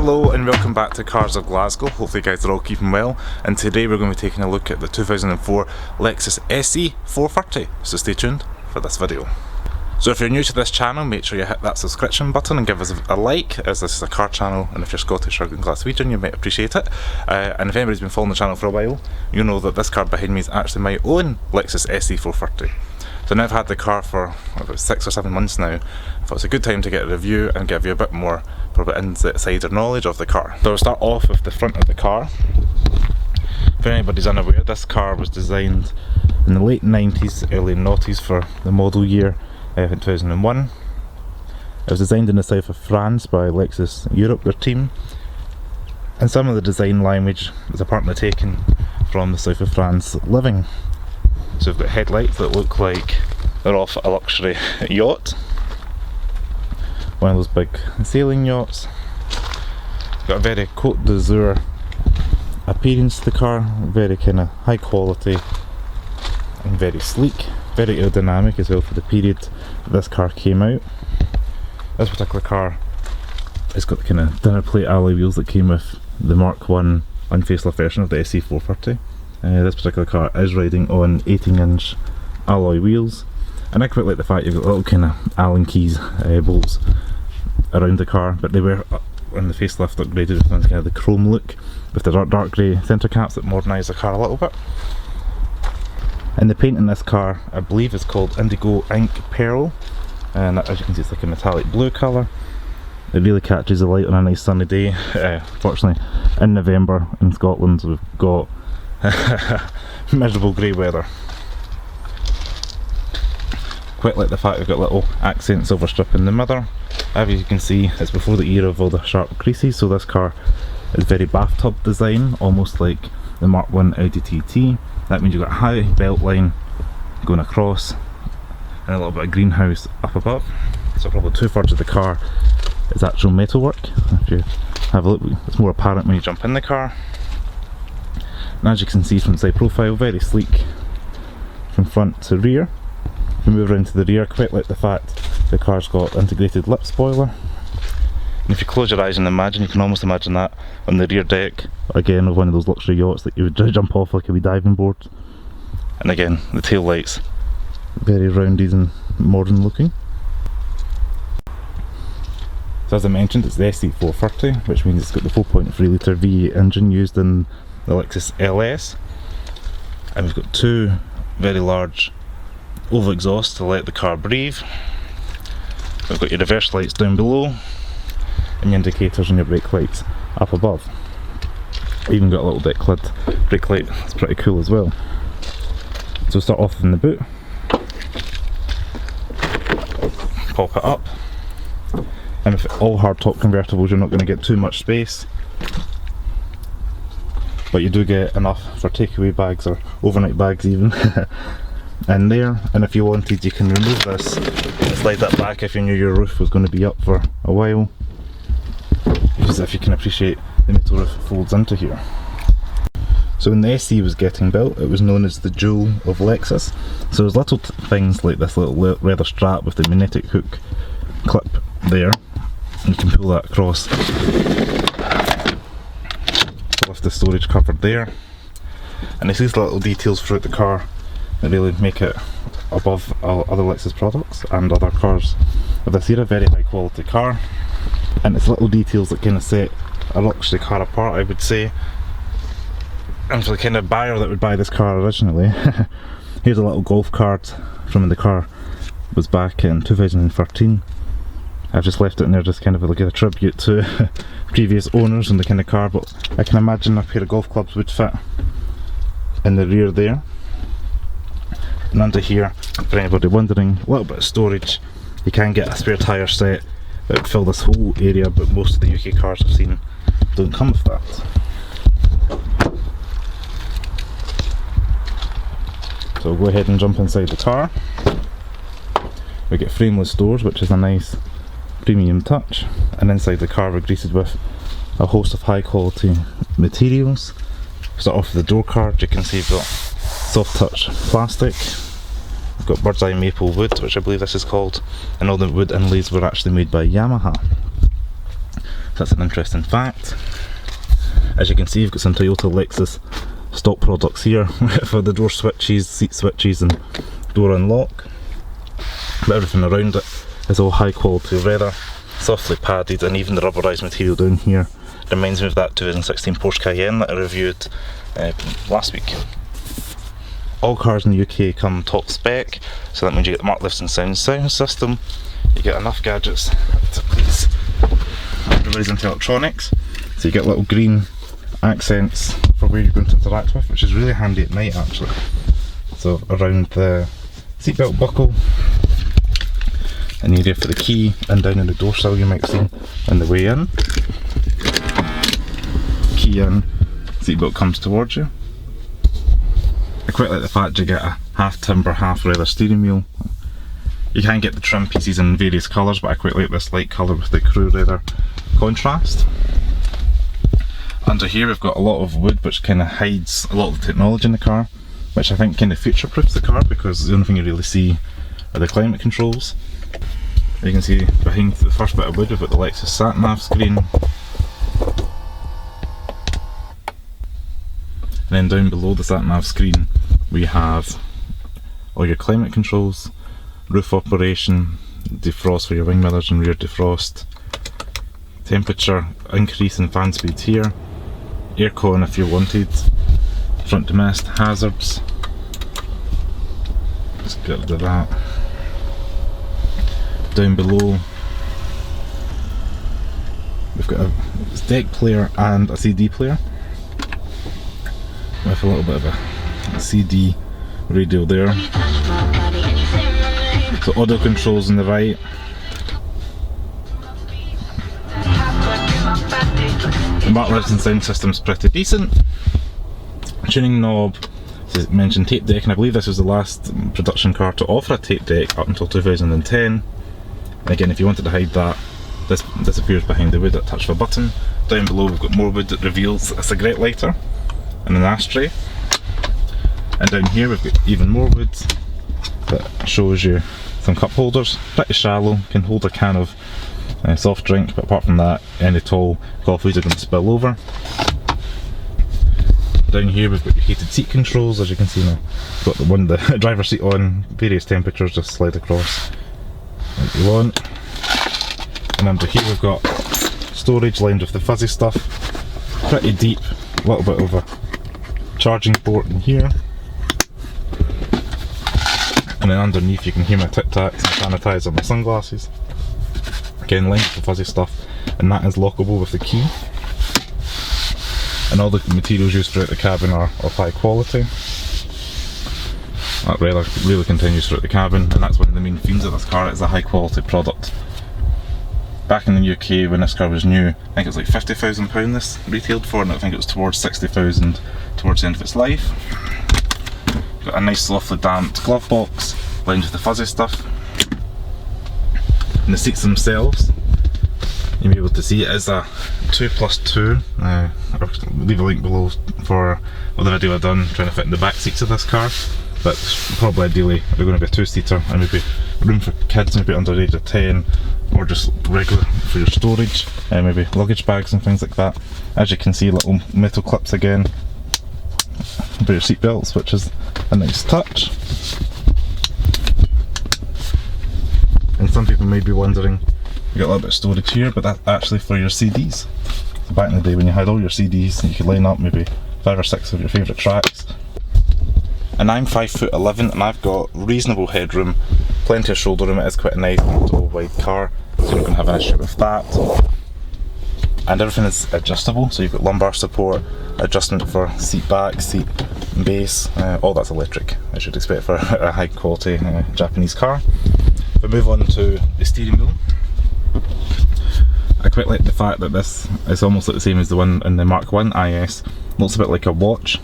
Hello and welcome back to Cars of Glasgow. Hopefully you guys are all keeping well, and today we're going to be taking a look at the 2004 Lexus SC 430, so stay tuned for this video. So if you're new to this channel, make sure you hit that subscription button and give us a like, as this is a car channel, and if you're Scottish or Glaswegian you might appreciate it. And if anybody's been following the channel for a while, you know that this car behind me is actually my own Lexus SC 430. So now I've had the car for about 6 or 7 months now. I thought it's a good time to get a review and give you a bit more probably insider knowledge of the car. So we'll start off with the front of the car. If anybody's unaware, this car was designed in the late 90s, early noughties for the model year 2001. It was designed in the south of France by Lexus Europe, their team. And some of the design language is apparently taken from the south of France living. So we've got headlights that look like they're off a luxury yacht. One of those big sailing yachts. Got a very Côte d'Azur appearance to the car, very kind of high quality and very sleek, very aerodynamic as well for the period this car came out. This particular car has got the kind of dinner plate alloy wheels that came with the Mark 1 unfacelift version of the SC 430. This particular car is riding on 18-inch alloy wheels, and I quite like the fact you've got little kind of Allen keys bolts around the car, but they were on the facelift upgraded with kind of the chrome look with the dark grey centre caps that modernise the car a little bit. And the paint in this car I believe is called Indigo Ink Pearl, and as you can see it's like a metallic blue colour. It really catches the light on a nice sunny day. Fortunately in November in Scotland we've got miserable grey weather. Quite like the fact we've got little accent silver strip in the mirror. As you can see, it's before the era of all the sharp creases, so this car is very bathtub design, almost like the Mark 1 Audi TT. That means you've got a high belt line going across and a little bit of greenhouse up above. So probably 2/3 of the car is actual metalwork. If you have a look, it's more apparent when you jump in the car. And as you can see from side profile, very sleek from front to rear. If we move around to the rear, quite like the fact the car's got integrated lip spoiler. And if you close your eyes and imagine, you can almost imagine that on the rear deck, again of one of those luxury yachts that you would jump off like a wee diving board. And again, the tail lights, very rounded and modern looking. So as I mentioned, it's the SC 430, which means it's got the 4.3 litre V8 engine used in the Lexus LS, and we've got two very large oval exhausts to let the car breathe. We've got your reverse lights down below and your indicators and your brake lights up above. Even got a little deck lid brake light, that's pretty cool as well. So we'll start off in the boot, pop it up, and with all hardtop convertibles you're not going to get too much space, but you do get enough for takeaway bags or overnight bags even in there. And if you wanted, you can remove this and slide that back if you knew your roof was going to be up for a while, because if you can appreciate, the metal roof folds into here. So when the SC was getting built, it was known as the jewel of Lexus. So there's little things like this little leather strap with the magnetic hook clip there, and you can pull that across with the storage covered there. And it's these little details throughout the car that really make it above other Lexus products and other cars of this era. Very high quality car, and it's little details that kind of set a luxury car apart, I would say. And for the kind of buyer that would buy this car originally, here's a little golf cart from when the car was back in 2013. I've just left it in there just kind of like a tribute to previous owners and the kind of car, but I can imagine a pair of golf clubs would fit in the rear there. And under here, for anybody wondering, a little bit of storage. You can get a spare tyre set that would fill this whole area, but most of the UK cars I've seen don't come with that. So we'll go ahead and jump inside the car. We get frameless doors, which is a nice premium touch, and inside the car we're greeted with a host of high quality materials. Start off with the door card. You can see we've got soft touch plastic, we've got bird's eye maple wood, which I believe this is called, and all the wood inlays were actually made by Yamaha. that's an interesting fact. As you can see, you've got some Toyota Lexus stock products here for the door switches, seat switches and door unlock. But everything around it is all high quality leather, softly padded, and even the rubberised material down here reminds me of that 2016 Porsche Cayenne that I reviewed last week. All cars in the UK come top spec, so that means you get the Mark Lifton sound system, you get enough gadgets to please everybody's into electronics, so you get little green accents for where you're going to interact with, which is really handy at night actually. So around the seatbelt buckle, an area for the key, and down in the door sill you might see on the way in. Key in, seatbelt comes towards you. I quite like the fact you get a half timber, half leather steering wheel. You can get the trim pieces in various colours, but I quite like this light colour with the Ecru leather contrast. Under here we've got a lot of wood which kind of hides a lot of the technology in the car, which I think kind of future-proofs the car because the only thing you really see are the climate controls. You can see behind the first bit of wood we've got the Lexus sat-nav screen. And then down below the sat-nav screen we have all your climate controls, roof operation, defrost for your wing mirrors and rear defrost, temperature increase and fan speed here, aircon if you wanted, front domestic, hazards, let's get rid of that. Down below we've got a deck player and a CD player with a little bit of a CD radio there. So audio controls on the right. The Mark Lifton sound system's pretty decent. Tuning knob, as mentioned, tape deck, and I believe this was the last production car to offer a tape deck up until 2010. And again, if you wanted to hide that, this disappears behind the wood at a touch of a button. Down below we've got more wood that reveals a cigarette lighter and an ashtray. And down here we've got even more wood that shows you some cup holders, pretty shallow, can hold a can of soft drink, but apart from that, any tall coffees are going to spill over. Down here we've got your heated seat controls, as you can see now. We've got the one, the driver's seat on, various temperatures, just slide across like you want. And under here we've got storage lined with the fuzzy stuff, pretty deep, a little bit of a charging port in here. And then underneath you can hear my Tic Tacs and sanitizer my sunglasses. Again, lined with the fuzzy stuff, and that is lockable with the key. And all the materials used throughout the cabin are of high quality. That really continues throughout the cabin, and that's one of the main themes of this car. It's a high quality product. Back in the UK when this car was new, I think it was like £50,000 this retailed for, and I think it was towards 60,000 towards the end of its life. Got a nice softly damped glove box lined with the fuzzy stuff. And the seats themselves, you'll be able to see it is a 2+2. I'll leave a link below for the video I've done trying to fit in the back seats of this car. But probably ideally they're going to be a two-seater, and maybe room for kids maybe under the age of 10, or just regular for your storage, maybe luggage bags and things like that. As you can see, little metal clips again for your seat belts, which is a nice touch. And some people may be wondering, you got a little bit of storage here, but that's actually for your CDs. So back in the day when you had all your CDs, you could line up maybe 5 or 6 of your favourite tracks. And I'm 5'11" and I've got reasonable headroom, plenty of shoulder room. It is quite a nice tall wide car, so you're not going to have an issue with that. And everything is adjustable, so you've got lumbar support, adjustment for seat back, seat base, all that's electric, as you'd expect for a high quality Japanese car. If we move on to the steering wheel, I quite like the fact that this is almost like the same as the one in the Mark I IS. Looks a bit like a watch.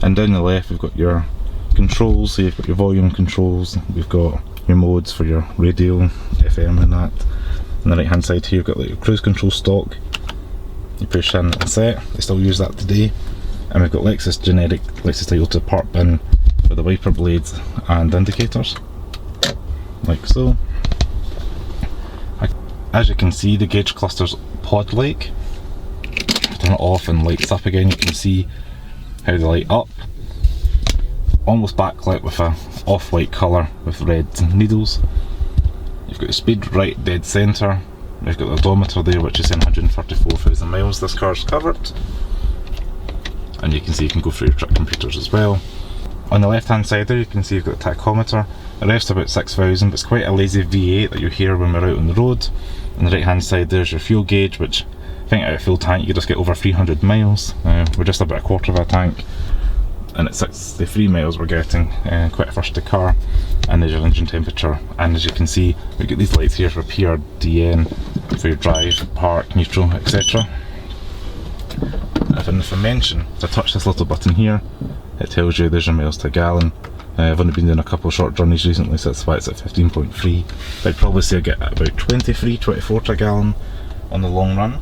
And down the left we've got your controls, so you've got your volume controls, we've got your modes for your radio, FM and that. On the right hand side here you've got like your cruise control stock, you push in and set, they still use that today. And we've got Lexus generic, Lexus Toyota park bin for the wiper blades and indicators, like so. As you can see, the gauge cluster's pod-like. Turn it off and lights up again. You can see how they light up. Almost backlit with a off-white colour with red needles. You've got the speed right dead centre. You've got the odometer there, which is saying 134,000 miles this car's covered. And you can see you can go through your truck computers as well. On the left hand side there, you can see you've got the tachometer. It revs about 6,000, but it's quite a lazy V8 that you hear when we're out on the road. On the right hand side there's your fuel gauge, which I think out of full tank you just get over 300 miles. We're just about a quarter of a tank, and at 63 miles we're getting quite a thirsty car. And there's your engine temperature, and as you can see we've got these lights here for PRDN, for your drive, park, neutral, etc. If I mention, if I touch this little button here, it tells you there's your miles to a gallon. I've only been doing a couple of short journeys recently, so that's why it's at 15.3. I'd probably say I get about 23-24 to a gallon on the long run.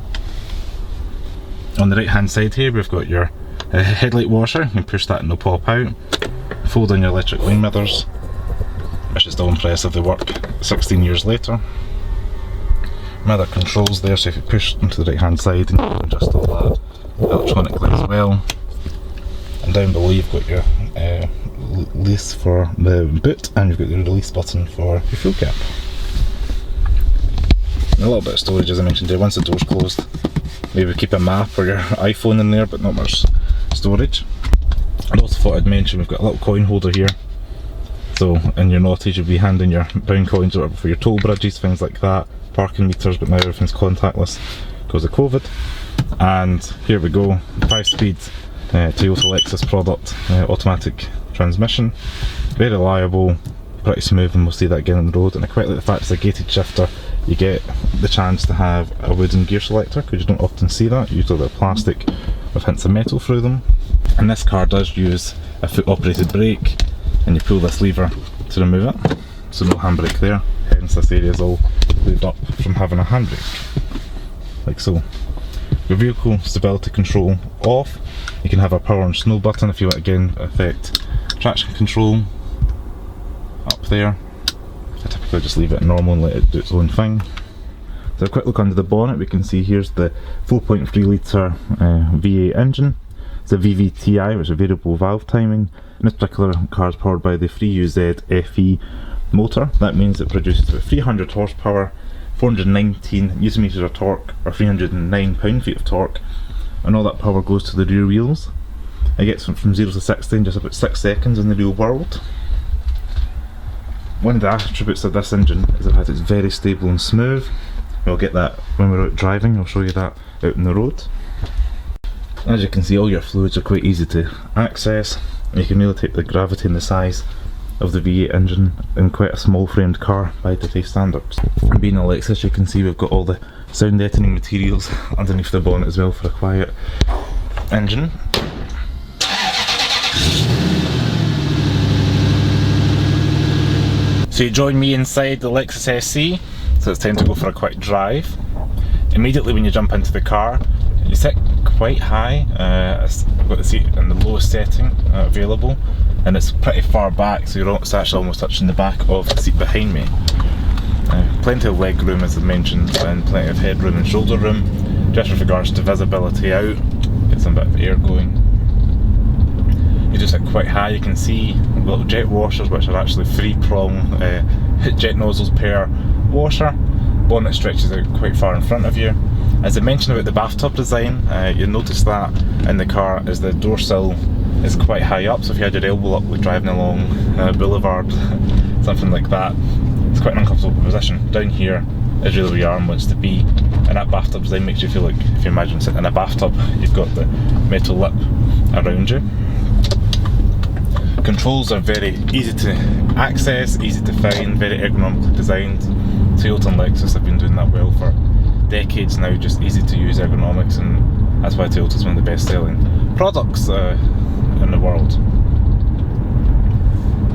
On the right hand side here we've got your headlight washer. You can push that and they'll pop out. Fold in your electric wing mirrors, which is still impressive, they work 16 years later. Mirror controls there, so if you push them to the right hand side and you can adjust all that electronically as well. And down below you've got your lease for the boot, and you've got the release button for your fuel cap. And a little bit of storage, as I mentioned there. Once the door's closed, maybe keep a map or your iPhone in there, but not much storage. I also thought I'd mention we've got a little coin holder here, so in your noughties you'll be handing your pound coins or whatever for your toll bridges, things like that, parking meters, but now everything's contactless because of COVID. And here we go, 5-speed Toyota Lexus product, automatic transmission, very reliable, pretty smooth, and we'll see that again on the road. And I quite like the fact it's a gated shifter. You get the chance to have a wooden gear selector, because you don't often see that. Usually they're plastic with hints of metal through them. And this car does use a foot operated brake, and you pull this lever to remove it, so no handbrake there, hence this area is all glued up from having a handbrake, like so. Your vehicle stability control off. You can have a power and snow button if you want, again, affect traction control up there. I typically just leave it normal and let it do its own thing. So a quick look under the bonnet, we can see here's the 4.3 litre V8 engine. It's a VVTi, which is a variable valve timing. And this particular car is powered by the 3UZ FE motor. That means it produces about 300 horsepower, 419 Newton meters of torque, or 309 pound-feet of torque, and all that power goes to the rear wheels. It gets from 0 to 60 in just about 6 seconds in the real world. One of the attributes of this engine is that it's very stable and smooth. We'll get that when we're out driving, I'll show you that out on the road. As you can see, all your fluids are quite easy to access. You can really take the gravity and the size of the V8 engine in quite a small framed car by today's standards. And being a Lexus, you can see we've got all the sound deadening materials underneath the bonnet as well for a quiet engine. So you join me inside the Lexus SC, so it's time to go for a quick drive. Immediately when you jump into the car, you sit quite high. I've got the seat in the lowest setting available, and it's pretty far back, so it's actually almost touching the back of the seat behind me. Plenty of leg room, as I mentioned, and plenty of headroom and shoulder room. Just with regards to visibility out, get some bit of air going. You just sit quite high. You can see little jet washers, which are actually 3-prong jet nozzles per washer. Bonnet stretches out quite far in front of you. As I mentioned about the bathtub design, you'll notice that in the car as the door sill is quite high up, so if you had your elbow up like driving along a boulevard, something like that, it's quite an uncomfortable position. Down here is really where your arm wants to be, and that bathtub design makes you feel like, if you imagine sitting in a bathtub, you've got the metal lip around you. Controls are very easy to access, easy to find, very ergonomically designed. Toyota and Lexus have been doing that well for decades now, just easy to use ergonomics, and that's why Toyota's one of the best selling products in the world.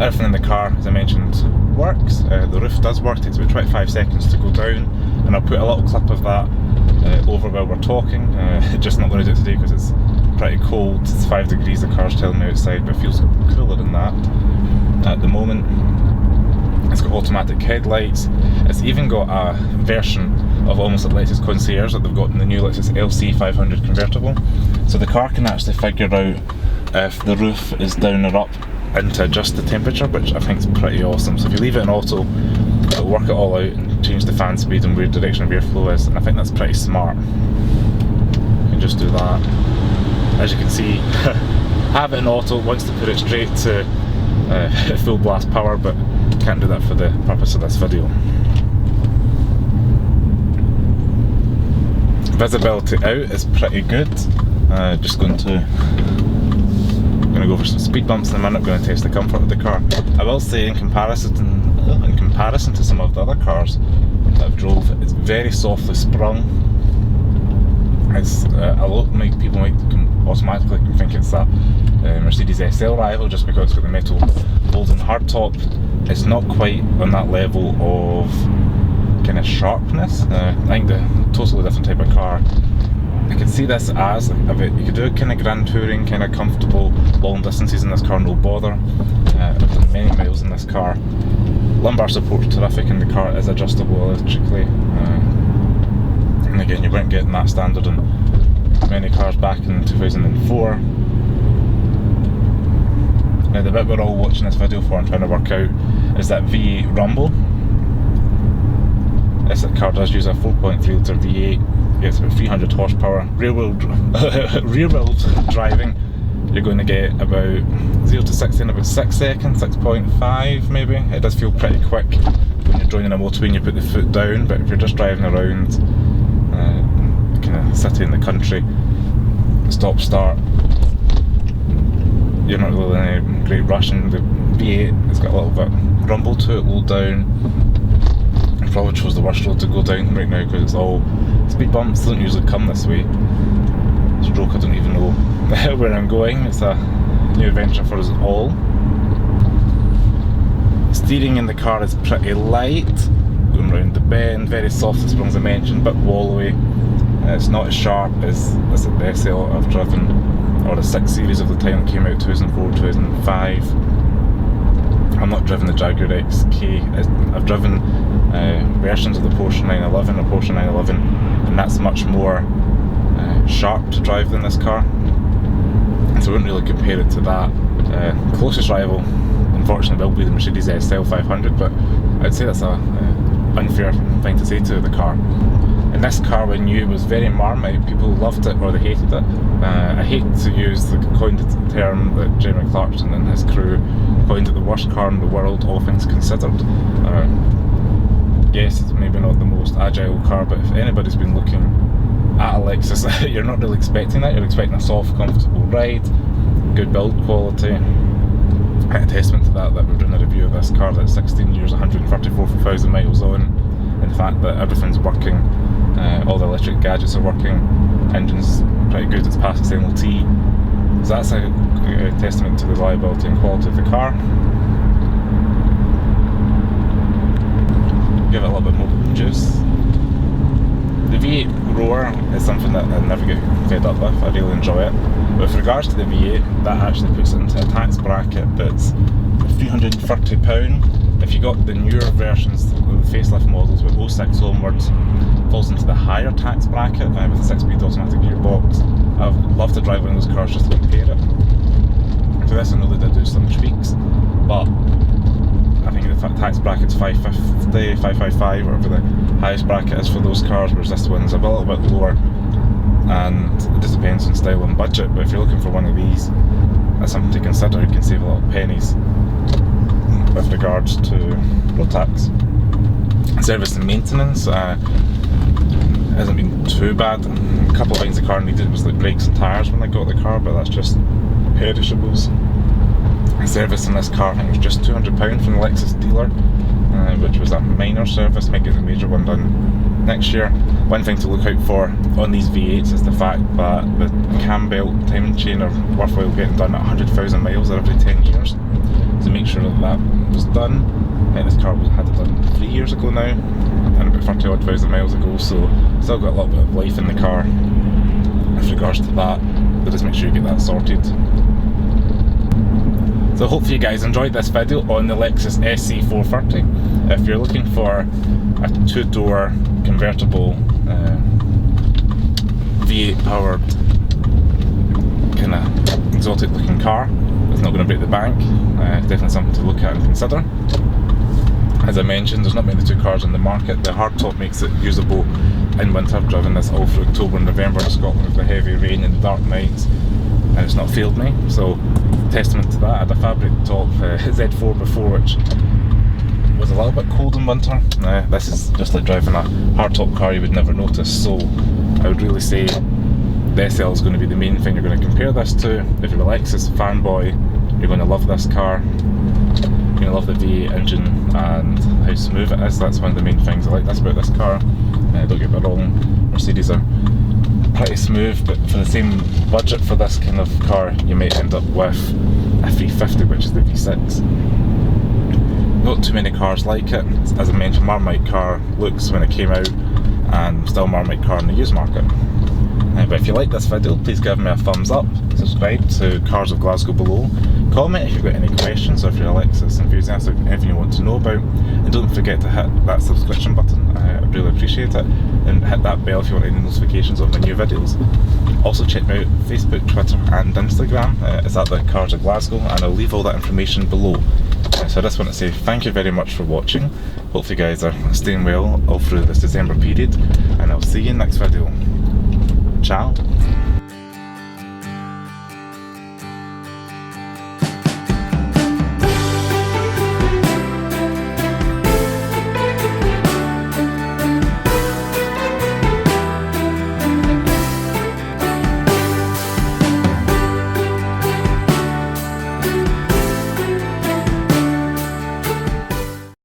Everything in the car, as I mentioned, works. The roof does work, it takes about 25 seconds to go down, and I'll put a little clip of that over while we're talking. Just not going to do it today because it's pretty cold. It's 5 degrees, the car's telling me outside, but it feels cooler than that at the moment. It's got automatic headlights. It's even got a version of almost like Lexus Concierge that they've got in the new Lexus LC 500 convertible. So the car can actually figure out if the roof is down or up and to adjust the temperature, which I think is pretty awesome. So if you leave it in auto, it'll work it all out and change the fan speed and where direction of airflow is, and I think that's pretty smart. You can just do that. As you can see, have it in auto, wants to put it straight to full blast power, but can't do that for the purpose of this video. Visibility out is pretty good. Just going to go for some speed bumps in a minute. Going to test the comfort of the car. I will say in comparison to some of the other cars that I've drove, it's very softly sprung. It's a lot of people might automatically think it's a Mercedes SL rival just because it's got the metal golden hardtop. It's not quite on that level of kind of sharpness. I think the totally different type of car. I could see this as you could do a kind of grand touring, kind of comfortable long distances in this car, no bother. I've done many miles in this car. Lumbar support's terrific, and the car is adjustable electrically. And again, you weren't getting that standard in many cars back in 2004. Now the bit we're all watching this video for and trying to work out is that V8 rumble. This car does use a 4.3 litre V8, gets about 300 horsepower. Rear wheel driving, you're going to get about 0 to 60 in about 6 seconds, 6.5 maybe. It does feel pretty quick when you're joining a motorway and you put the foot down, but if you're just driving around kind of city in the country, stop start, you're not really in any great rush. And the V8 has got a little bit rumble to it, low down. It probably chose the worst road to go down right now because it's all speed bumps. Don't usually come this way. Stroke, I don't even know where I'm going. It's a new adventure for us all. Steering in the car is pretty light, going round the bend, very soft as sprung as I mentioned, but wallowy. It's not as sharp as the SL I've driven, or the 6 Series of the time it came out, 2004, 2005. I've not driven the Jaguar XK. I've driven versions of the Porsche 911 or Porsche 911, and that's much more sharp to drive than this car. So I wouldn't really compare it to that. Closest rival, unfortunately, will be the Mercedes SL 500, but I'd say that's a unfair thing to say to the car. And this car, when new, was very Marmite. People loved it or they hated it. I hate to use the coined term that Jeremy Clarkson and his crew coined it the worst car in the world, all things considered. Yes, it's maybe not the most agile car, but if anybody's been looking at a Lexus, you're not really expecting that. You're expecting a soft, comfortable ride, good build quality. A testament to that we're doing a review of this car that's 16 years, 134,000 miles on, and the fact that everything's working, all the electric gadgets are working, engine's pretty good, it's passed its MOT. So that's a testament to the reliability and quality of the car. Give it a little bit more juice. The V8 roar is something that I never get fed up with. I really enjoy it. But with regards to the V8, that actually puts it into a tax bracket that's £330. If you got the newer versions, the facelift models with 06 onwards, falls into the higher tax bracket with a 6-speed automatic gearbox. I'd love to drive one of those cars just to compare it. For this I know they did do some tweaks, but I think the tax bracket's 550, 555, whatever the highest bracket is for those cars, whereas this one's a little bit lower, and it just depends on style and budget. But if you're looking for one of these, that's something to consider. You can save a lot of pennies with regards to road tax. Service and maintenance hasn't been too bad. A couple of things the car needed was like brakes and tyres when I got the car, but that's just perishables. Service in this car, I think, was just £200 from the Lexus dealer, which was a minor service. Might get the major one done next year. One thing to look out for on these V8s is the fact that the cam belt timing chain are worthwhile getting done at 100,000 miles or every 10 years. So make sure that was done. I think this car had it done 3 years ago now, and about 30,000 miles ago, so still got a little bit of life in the car with regards to that, but just make sure you get that sorted. So hopefully you guys enjoyed this video on the Lexus SC 430. If you're looking for a two-door convertible V8 powered kind of exotic looking car. It's not going to break the bank. Definitely something to look at and consider. As I mentioned, there's not many two cars on the market. The hardtop makes it usable in winter. I've driven this all through October and November in Scotland with the heavy rain and the dark nights, and it's not failed me, so testament to that. I had a fabric top Z4 before, which was a little bit cold in winter. This is just like driving a hardtop car you would never notice, so I would really say the SL is going to be the main thing you're going to compare this to. If you're a Lexus fanboy, you're going to love this car. You're going to love the V8 engine and how smooth it is. That's one of the main things I like about this car. Don't get me wrong, Mercedes are pretty smooth, but for the same budget for this kind of car, you might end up with a 350, which is the V6. Not too many cars like it. As I mentioned, Marmite car looks when it came out, and still Marmite car in the used market. But if you like this video, please give me a thumbs up, subscribe to Cars of Glasgow below, comment if you've got any questions, or if you're a Lexus enthusiast or anything you want to know about, and don't forget to hit that subscription button. I'd really appreciate it, and hit that bell if you want any notifications of my new videos. Also check me out on Facebook, Twitter and Instagram. It's at the Cars of Glasgow, and I'll leave all that information below. So I just want to say thank you very much for watching. Hopefully you guys are staying well all through this December period, and I'll see you in the next video. Ciao.